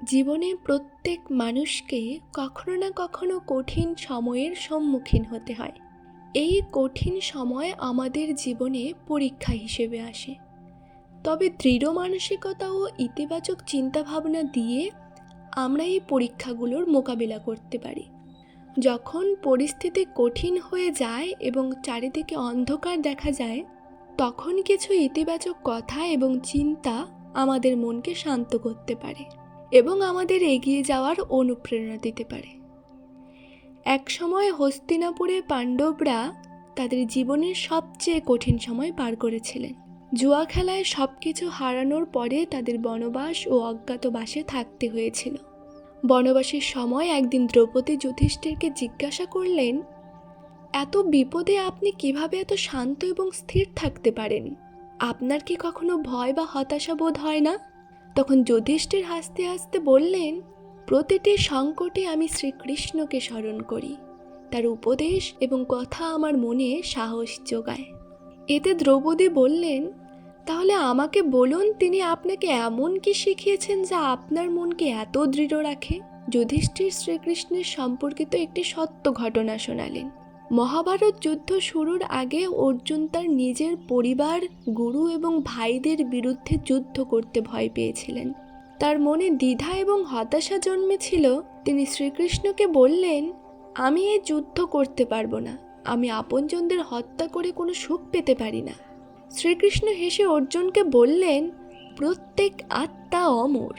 জীবনে প্রত্যেক মানুষকে কখনো না কখনো কঠিন সময়ের সম্মুখীন হতে হয়। এই কঠিন সময় আমাদের জীবনে পরীক্ষা হিসেবে আসে। তবে দৃঢ় মানসিকতা ও ইতিবাচক চিন্তাভাবনা দিয়ে আমরা এই পরীক্ষাগুলোর মোকাবিলা করতে পারি। যখন পরিস্থিতি কঠিন হয়ে যায় এবং চারিদিকে অন্ধকার দেখা যায়, তখন কিছু ইতিবাচক কথা এবং চিন্তা আমাদের মনকে শান্ত করতে পারে এবং আমাদের এগিয়ে যাওয়ার অনুপ্রেরণা দিতে পারে। একসময় হস্তিনাপুরে পাণ্ডবরা তাদের জীবনের সবচেয়ে কঠিন সময় পার করেছিলেন। জুয়া খেলায় সব কিছু হারানোর পরে তাদের বনবাস ও অজ্ঞাতবাসে থাকতে হয়েছিল। বনবাসের সময় একদিন দ্রৌপদী যুধিষ্ঠিরকে জিজ্ঞাসা করলেন, এত বিপদে আপনি কিভাবে এত শান্ত এবং স্থির থাকতে পারেন? আপনার কি কখনো ভয় বা হতাশা বোধ হয় না? তখন যুধিষ্ঠির হাসতে হাসতে বললেন, প্রতিটি সংকটে আমি শ্রীকৃষ্ণকে স্মরণ করি। তার উপদেশ এবং কথা আমার মনে সাহস যোগায়। এতে দ্রৌপদী বললেন, তাহলে আমাকে বলুন, তিনি আপনাকে এমন কি শিখিয়েছেন যা আপনার মনকে এত দৃঢ় রাখে? যুধিষ্ঠির শ্রীকৃষ্ণের সম্পর্কিত একটি সত্য ঘটনা শোনালেন। মহাভারত যুদ্ধ শুরুর আগে অর্জুন তার নিজের পরিবার, গুরু এবং ভাইদের বিরুদ্ধে যুদ্ধ করতে ভয় পেয়েছিলেন। তার মনে দ্বিধা এবং হতাশা জন্মেছিল। তিনি শ্রীকৃষ্ণকে বললেন, আমি এই যুদ্ধ করতে পারবো না। আমি আপনজনদের হত্যা করে কোনো সুখ পেতে পারি না। শ্রীকৃষ্ণ হেসে অর্জুনকে বললেন, প্রত্যেক আত্মা অমর।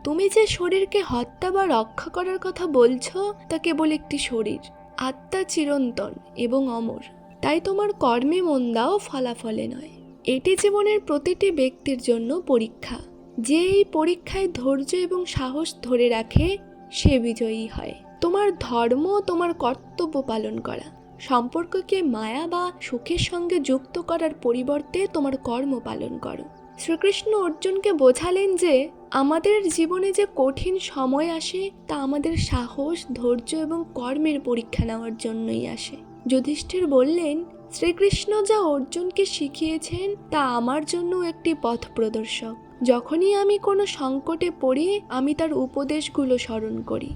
তুমি যে শরীরকে হত্যা বা রক্ষা করার কথা বলছো তা কেবল একটি শরীর। আত্মা চিরন্তন এবং অমর। তাই তোমার কর্মে মন দাও, ফলাফলে নয়। এটি জীবনের প্রতিটি ব্যক্তির জন্য পরীক্ষা। যে এই পরীক্ষায় ধৈর্য এবং সাহস ধরে রাখে সে বিজয়ী হয়। তোমার ধর্ম তোমার কর্তব্য পালন করা। সম্পর্ককে মায়া বা সুখের সঙ্গে যুক্ত করার পরিবর্তে তোমার কর্ম পালন করো। শ্রীকৃষ্ণ অর্জুনকে বোঝালেন যে আমাদের জীবনে যে কঠিন সময় আসে তা আমাদের সাহস, ধৈর্য এবং কর্মের পরীক্ষা নেওয়ার জন্যই আসে। যুধিষ্ঠির বললেন, শ্রীকৃষ্ণ যা অর্জুনকে শিখিয়েছেন তা আমার জন্য একটি পথ প্রদর্শক। যখনই আমি কোনো সংকটে পড়ি, আমি তার উপদেশগুলো স্মরণ করি।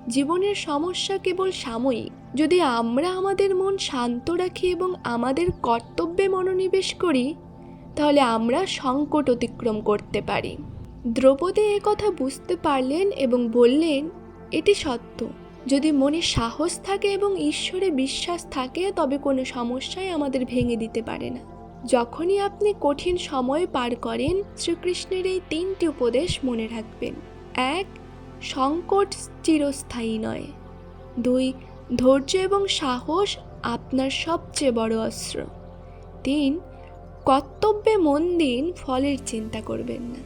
জীবনের সমস্যা কেবল সাময়িক। যদি আমরা আমাদের মন শান্ত রাখি এবং আমাদের কর্তব্যে মনোনিবেশ করি, তাহলে আমরা সংকট অতিক্রম করতে পারি। দ্রৌপদী কথা বুঝতে পারলেন এবং বললেন, এটি সত্য। যদি মনে সাহস থাকে এবং ঈশ্বরে বিশ্বাস থাকে, তবে কোনো সমস্যাই আমাদের ভেঙে দিতে পারে না। যখনই আপনি কঠিন সময় পার করেন, শ্রীকৃষ্ণের এই 3টি উপদেশ মনে রাখবেন। 1. সংকট চিরস্থায়ী নয়। 2. ধৈর্য এবং সাহস আপনার সবচেয়ে বড় অস্ত্র। 3. কর্তব্যে মন দিন, ফলের চিন্তা করবেন না।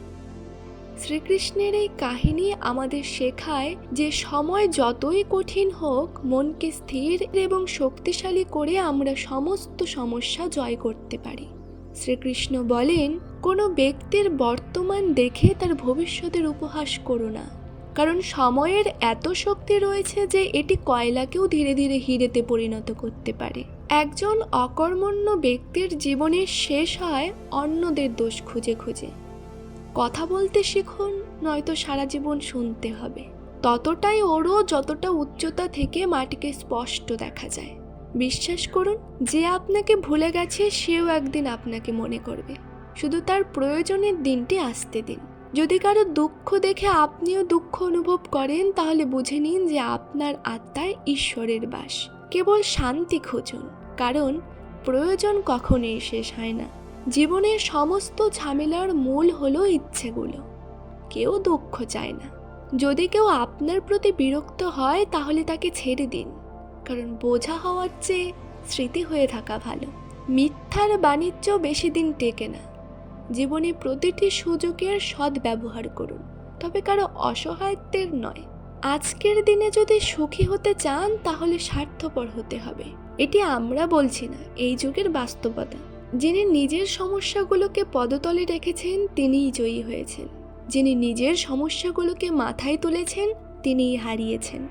শ্রীকৃষ্ণের এই কাহিনী আমাদের শেখায় যে সময় যতই কঠিন হোক, মনকে স্থির এবং শক্তিশালী করে আমরা সমস্ত সমস্যা জয় করতে পারি। শ্রীকৃষ্ণ বলেন, কোনো ব্যক্তির বর্তমান দেখে তার ভবিষ্যতের উপহাস করো না, কারণ সময়ের এত শক্তি রয়েছে যে এটি কয়লাকেও ধীরে ধীরে হীরেতে পরিণত করতে পারে। একজন অকর্মণ্য ব্যক্তির জীবনের শেষ হয় অন্যদের দোষ খুঁজে খুঁজে। কথা বলতে শিখুন, নয়তো সারা জীবন শুনতে হবে। ততটাই ওড়ো যতটা উচ্চতা থেকে মাটিকে স্পষ্ট দেখা যায়। বিশ্বাস করুন, যে আপনাকে ভুলে গেছে সেও একদিন আপনাকে মনে করবে। শুধু তার প্রয়োজনের দিনটি আসতে দিন। যদি কারো দুঃখ দেখে আপনিও দুঃখ অনুভব করেন, তাহলে বুঝে নিন যে আপনার আত্মায় ঈশ্বরের বাস। কেবল শান্তি খুঁজুন, কারণ প্রয়োজন কখনোই শেষ হয় না। জীবনের সমস্ত ঝামেলার মূল হলো ইচ্ছেগুলো। কেউ দুঃখ চায় না। যদি কেউ আপনার প্রতি বিরক্ত হয়, তাহলে তাকে ছেড়ে দিন, কারণ বোঝা হওয়ার চেয়ে স্মৃতি হয়ে থাকা ভালো। মিথ্যার বাণিজ্য বেশি দিন টেকে না। জীবনে প্রতিটি সুযোগের সদ্ব্যবহার করুন, তবে কারো অসহায়ত্বের নয়। আজকের দিনে যদি সুখী হতে চান, তাহলে স্বার্থপর হতে হবে। এটি আমরা বলছি না, এই যুগের বাস্তবতা। যিনি নিজের সমস্যাগুলোকে পদতলে রেখেছেন তিনিই জয়ী হয়েছেন। যিনি নিজের সমস্যাগুলোকে মাথায় তুলেছেন তিনিই হারিয়েছেন।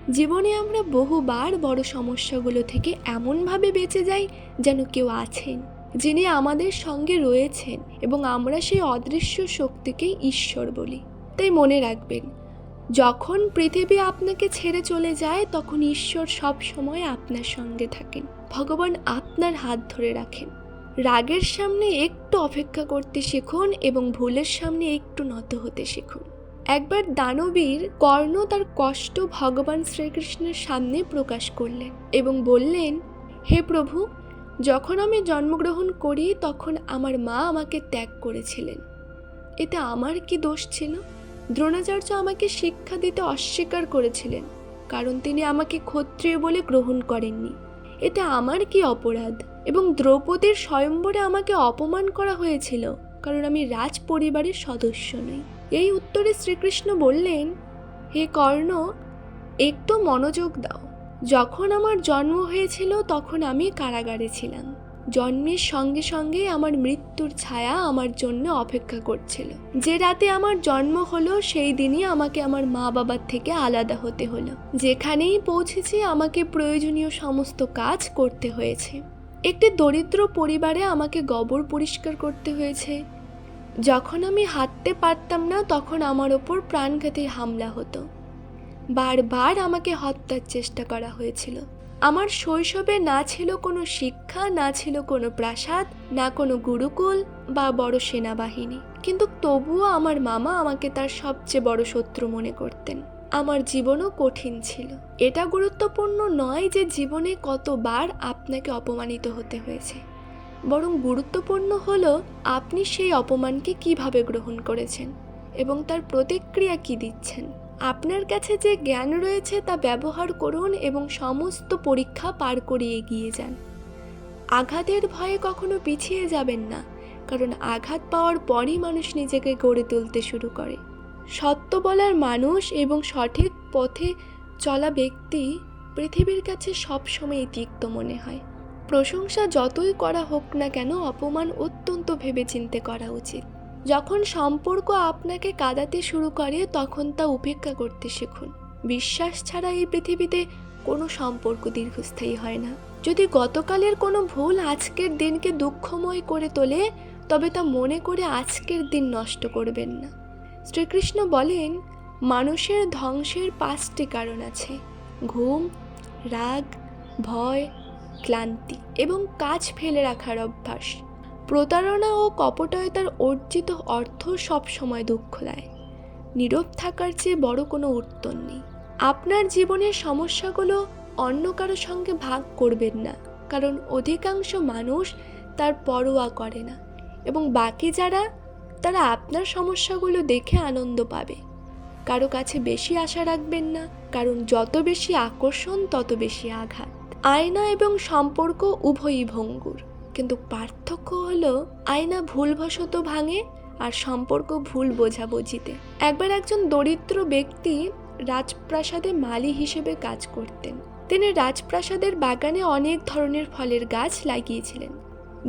জীবনে আমরা বহুবার বড় সমস্যাগুলো থেকে এমনভাবে বেঁচে যাই যেন কেউ আছেন, যিনি আমাদের সঙ্গে রয়েছেন, এবং আমরা সেই অদৃশ্য শক্তিকেই ঈশ্বর বলি। তাই মনে রাখবেন, যখন পৃথিবী আপনাকে ছেড়ে চলে যায় তখন ঈশ্বর সব সময় আপনার সঙ্গে থাকেন। ভগবান আপনার হাত ধরে রাখেন। রাগের সামনে একটু অপেক্ষা করতে শিখুন এবং ভুলের সামনে একটু নত হতে শিখুন। একবার দানবীর কর্ণ তার কষ্ট ভগবান শ্রীকৃষ্ণের সামনে প্রকাশ করলেন এবং বললেন, হে প্রভু, যখন আমি জন্মগ্রহণ করি তখন আমার মা আমাকে ত্যাগ করেছিলেন। এতে আমার কি দোষ ছিল? দ্রোণাচার্য আমাকে শিক্ষা দিতে অস্বীকার করেছিলেন কারণ তিনি আমাকে ক্ষত্রিয় বলে গ্রহণ করেননি। এতে আমার কি অপরাধ? এবং দ্রৌপদীর স্বয়ম্বরে আমাকে অপমান করা হয়েছিল কারণ আমি রাজ পরিবারের সদস্য নই। এই উত্তরে শ্রীকৃষ্ণ বললেন, হে কর্ণ, একটু মনোযোগ দাও। যখন আমার জন্ম হয়েছিল তখন আমি কারাগারে ছিলাম। জন্মের সঙ্গে সঙ্গে আমার মৃত্যুর ছায়া আমার জন্য অপেক্ষা করছিল। যে রাতে আমার জন্ম হলো সেই দিনই আমাকে আমার মা বাবার থেকে আলাদা হতে হলো। যেখানেই পৌঁছেছি আমাকে প্রয়োজনীয় সমস্ত কাজ করতে হয়েছে। একটি দরিদ্র পরিবারে আমাকে গোবর পরিষ্কার করতে হয়েছে। যখন আমি হাঁটতে পারতাম না তখন আমার ওপর প্রাণঘাতী হামলা হতো। বারবার আমাকে হত্যার চেষ্টা করা হয়েছিল। আমার শৈশবে না ছিল কোনো শিক্ষা, না ছিল কোনো প্রাসাদ, না কোনো গুরুকুল বা বড় সেনাবাহিনী, কিন্তু তবুও আমার মামা আমাকে তার সবচেয়ে বড় শত্রু মনে করতেন। আমার জীবনও কঠিন ছিল। এটা গুরুত্বপূর্ণ নয় যে জীবনে কতবার আপনাকে অপমানিত হতে হয়েছে, বরং গুরুত্বপূর্ণ হলো আপনি সেই অপমানকে কিভাবে গ্রহণ করেছেন এবং তার প্রতিক্রিয়া কি দিচ্ছেন। আপনার কাছে যে জ্ঞান রয়েছে তা ব্যবহার করুন এবং সমস্ত পরীক্ষা পার করে এগিয়ে যান। আঘাতের ভয়ে কখনো পিছিয়ে যাবেন না, কারণ আঘাত পাওয়ার পরই মানুষ নিজেকে গড়ে তুলতে শুরু করে। সত্য বলার মানুষ এবং সঠিক পথে চলা ব্যক্তি পৃথিবীর কাছে সবসময় তিক্ত মনে হয়। প্রশংসা যতই করা হোক না কেন, অপমান অত্যন্ত ভেবেচিন্তে করা উচিত। যখন সম্পর্ক আপনাকে কাঁদাতে শুরু করে তখন তা উপেক্ষা করতে শিখুন। বিশ্বাস ছাড়া এই পৃথিবীতে কোনো সম্পর্ক দীর্ঘস্থায়ী হয় না। যদি গতকালের কোনো ভুল আজকের দিনকে দুঃখময় করে তোলে তবে তা মনে করে আজকের দিন নষ্ট করবেন না। শ্রীকৃষ্ণ বলেন, মানুষের ধ্বংসের 5টি কারণ আছে: ঘুম, রাগ, ভয়, ক্লান্তি এবং কাজ ফেলে রাখার অভ্যাস। প্রতারণা ও কপটতার অর্জিত অর্থ সব সময় দুঃখ দেয়। নীরব থাকার চেয়ে বড় কোনো উত্তর নেই। আপনার জীবনের সমস্যাগুলো অন্য কারো সঙ্গে ভাগ করবেন না, কারণ অধিকাংশ মানুষ তার পরোয়া করে না এবং বাকি তারা আপনার সমস্যাগুলো দেখে আনন্দ পাবে। কারো কাছে বেশি আশা রাখবেন না, কারণ যত বেশি আকর্ষণ তত বেশি আঘাত। আয়না এবং সম্পর্ক উভয়ই ভঙ্গুর, কিন্তু পার্থক্য হলো আয়না ভুলবশত ভাঙে আর সম্পর্ক ভুল বোঝাবুঝিতে। একবার একজন দরিদ্র ব্যক্তি রাজপ্রাসাদে মালি হিসেবে কাজ করতেন। তিনি রাজপ্রাসাদের বাগানে অনেক ধরনের ফলের গাছ লাগিয়েছিলেন,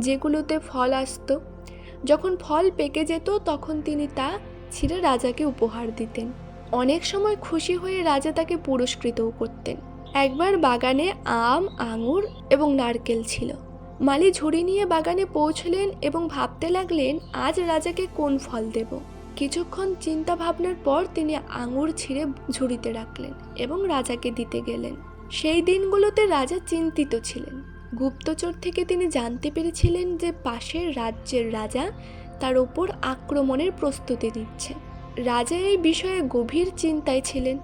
যেগুলোতে ফল আসত। যখন ফল পেকে যেত তখন তিনি তা ছিঁড়ে রাজাকে উপহার দিতেন। অনেক সময় খুশি হয়ে রাজা তাকে পুরস্কৃতও করতেন। একবার বাগানে আম, আঙুর এবং নারকেল ছিল। মালি ঝুড়ি নিয়ে বাগানে পৌঁছলেন এবং ভাবতে লাগলেন আজ রাজাকে কোন ফল দেব। কিছুক্ষণ চিন্তা ভাবনার পর তিনি আঙুর ছিঁড়ে ঝুড়িতে রাখলেন এবং রাজাকে দিতে গেলেন। সেই দিনগুলোতে রাজা চিন্তিত ছিলেন। গুপ্তচর থেকে তিনি জানতে পেরেছিলেন যে পাশের রাজ্যের রাজা তার ওপর আক্রমণের প্রস্তুতি নিচ্ছে। রাজা এই বিষয়ে গভীর চিন্তায় ছিলেন।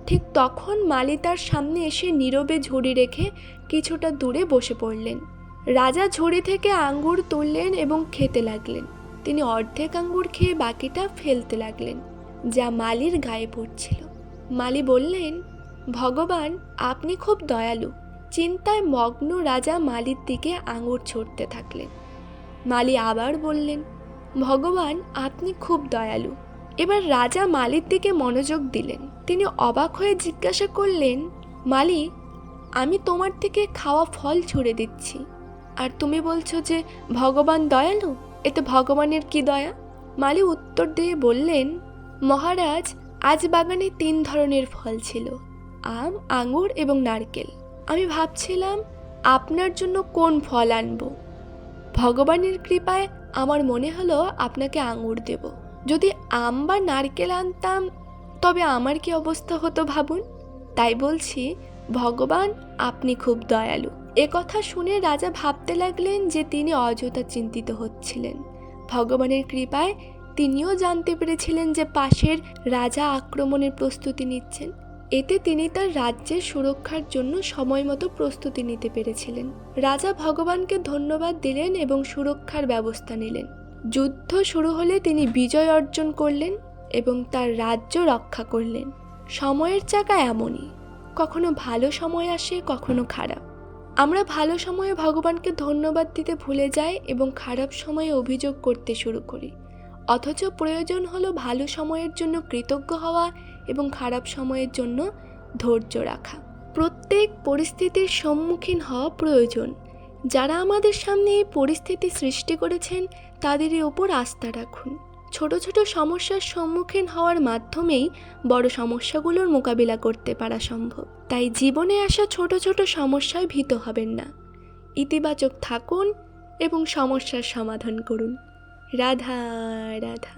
ঠিক তখন মালি তার সামনে এসে নীরবে ঝুড়ি রেখে কিছুটা দূরে বসে পড়লেন। রাজা ঝুড়ি থেকে আঙ্গুর তুললেন এবং খেতে লাগলেন। তিনি অর্ধেক আঙ্গুর খেয়ে বাকিটা ফেলতে লাগলেন, যা মালির গায়ে পড়ছিল। মালি বললেন, ভগবান, আপনি খুব দয়ালু। চিন্তায় মগ্ন রাজা মালির দিকে আঙুর ছুঁড়তে থাকলেন। মালি আবার বললেন, ভগবান, আপনি খুব দয়ালু। এবার রাজা মালির দিকে মনোযোগ দিলেন। তিনি অবাক হয়ে জিজ্ঞাসা করলেন, মালি, আমি তোমার থেকে খাওয়া ফল ছুঁড়ে দিচ্ছি, আর তুমি বলছো যে ভগবান দয়ালু। এতে ভগবানের কি দয়া? মালি উত্তর দিয়ে বললেন, মহারাজ, আজ বাগানে 3 ধরনের ফল ছিল: আম, আঙুর এবং নারকেল। আমি ভাবছিলাম আপনার জন্য কোন ফল আনব। ভগবানের কৃপায় আমার মনে হলো আপনাকে আঙুর দেব। যদি আম বা নারকেল আনতাম তবে আমার কি অবস্থা হতো ভাবুন। তাই বলছি, ভগবান আপনি খুব দয়ালু। কথা শুনে রাজা ভাবতে লাগলেন যে তিনি অযথা চিন্তিত হচ্ছিলেন। ভগবানের কৃপায় তিনিও জানতে পেরেছিলেন যে পাশের রাজা আক্রমণের প্রস্তুতি নিচ্ছেন। এতে তিনি তার রাজ্যের সুরক্ষার জন্য সময় মতো প্রস্তুতি নিতে পেরেছিলেন। রাজা ভগবানকে ধন্যবাদ দিলেন এবং সুরক্ষার ব্যবস্থা নিলেন। যুদ্ধ শুরু হলে তিনি বিজয় অর্জন করলেন এবং তার রাজ্য রক্ষা করলেন। সময়ের চাকা এমনই, কখনো ভালো সময় আসে, কখনো খারাপ। আমরা ভালো সময়ে ভগবানকে ধন্যবাদ দিতে ভুলে যাই এবং খারাপ সময়ে অভিযোগ করতে শুরু করি। অথচ প্রয়োজন হলো ভালো সময়ের জন্য কৃতজ্ঞ হওয়া এবং খারাপ সময়ের জন্য ধৈর্য রাখা। প্রত্যেক পরিস্থিতির সম্মুখীন হওয়া প্রয়োজন। যারা আমাদের সামনে এই পরিস্থিতি সৃষ্টি করেছেন তাদেরই ওপর আস্থা রাখুন। ছোট ছোট সমস্যার সম্মুখীন হওয়ার মাধ্যমেই বড় সমস্যাগুলোর মোকাবিলা করতে পারা সম্ভব। তাই জীবনে আসা ছোট ছোট সমস্যায় ভীত হবেন না, ইতিবাচক থাকুন এবং সমস্যার সমাধান করুন। রাধা রাধা।